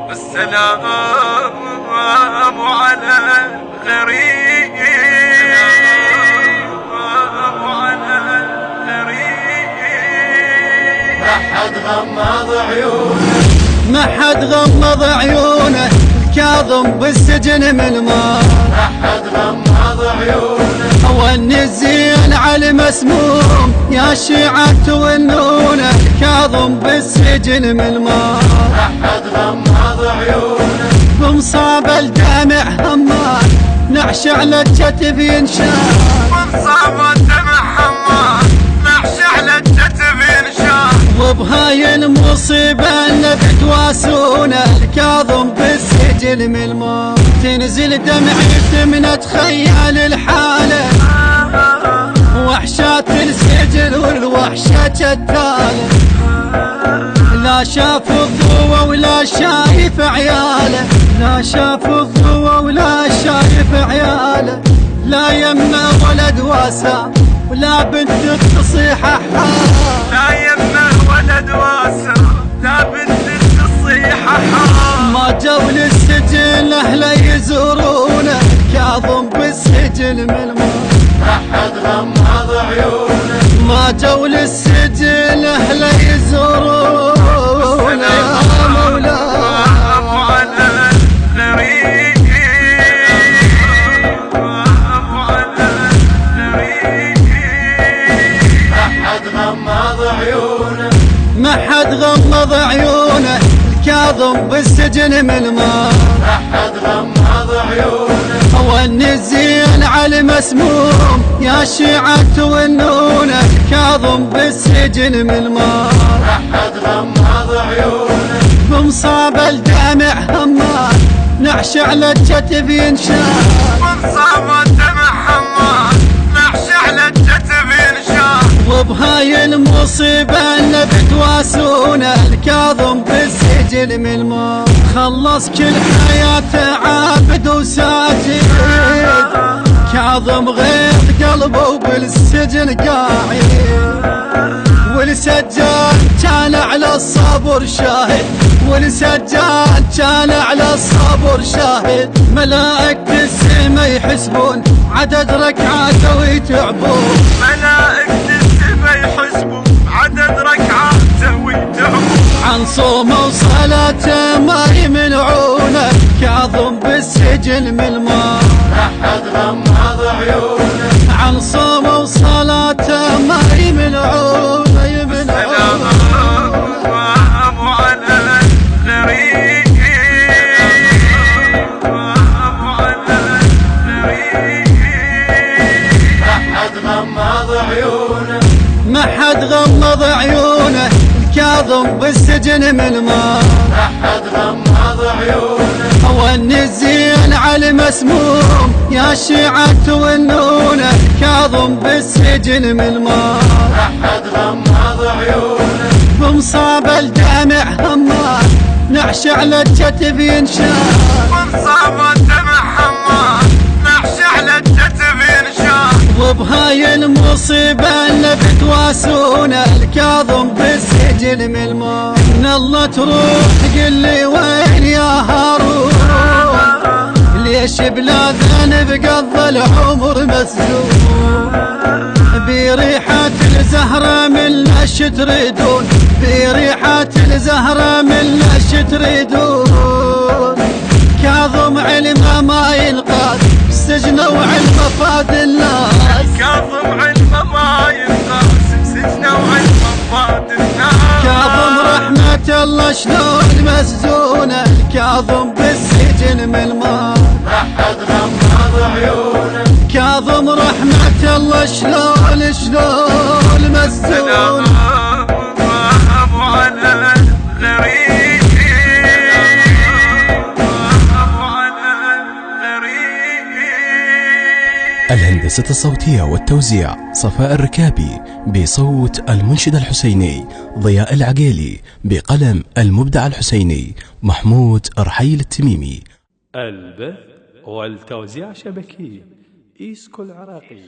والسلام على الغريب، ما حد غمض عيونه، ما حد غمض عيونه، الكاظم بالسجن من ما حد غمض عيونه، وني الزين على مسموم يا شيعة تونونه، الكاظم بالسجن من ما حد غمض عيونه، بمصاب الدمع همان نعش على الكتف ينشال، بمصاب الدمع همان نعش على الكتف ينشال، وبهاي المصيبة اللي بتواسونا، الكاظم بالسجن من الموت تنزل دمعي من اتخيل الحالة، وحشات السجن والوحشة جتالة، لا شاف الضوء ولا شايف عياله، لا شاف الضوء ولا شايف عياله، لا يمه ولد واسع ولا بنت تصيح حال، لا يمه ولد واسع لا بنت تصيح حال، ما جو للسجن اهله يزورونه، كاظم بالسجن من الموت ما حد غمض عيونه، ما جو للسجن اهله يزورونه، يا مولاي على الغريب، على الغريب، ما حد غمض عيونه، ما حد غمض عيونه، الكاظم بالسجن من ما حد غمض عيونه، وني الزين على مسموم يا شيعة تونونه، الكاظم بالسجن من ما حد غمض عيونه، بمصاب الدمع همان نعش على الكتف ينشال، بمصاب الدمع همان نعش على الكتف ينشال، وبهاي المصيبة اللي بتواسونا، الكاظم بالسجن من الموت خلص كل حياته عابد وساجد، كاظم غير قلبه وبالسجن قاعد، والسجاد كان على الصبر شاهد، والسجاد كان على الصبر شاهد، ملائكة السما يحسبون عدد ركعاته ويتعبون، ملائكة السما يحسبون عدد ركعاته ويتعبون، عن صومه وصلاته ما يمنعونه، كاظم بالسجن من الماء حد غمض عيونه، عن صومه وصلاته ما يمنعونه، ما حد غمض عيونه، الكاظم بالسجن من ما حد غمض عيونه، وني الزين على مسموم يا شيعة تونونه، الكاظم بالسجن من ما حد غمض عيونه، بمصاب الدمع همان نعش على الكتف ينشال، بمصاب الدمع همان نعش على الكتف ينشال، وبهاي المصيبة اللي بتواسونا، الكاظم بالسجن من الموت ان الله تروح تقول لي وين يا هارون، ليش بلا ذنب قضى العمر مسجون، بريحة الزهرة من ايش تريدون، بريحة الزهرة من ايش تريدون، كاظم علمه ما ينقاد سجن وعلمه فاد الناس، كاظم علمه ما ينقاس سجنه وعلمه فاد الناس، كاظم رحمة الله شلون مسجونه، الكاظم بالسجن من الماء حد غمض عيونه، كاظم رحمة الله شلون مسجونه، على الغريب، على الغريب. الهندسة الصوتية والتوزيع صفاء الركابي، بصوت المنشد الحسيني ضياء العقيلي، بقلم المبدع الحسيني محمود رحيل التميمي. البث والتوزيع شبكي إيسكو العراقي.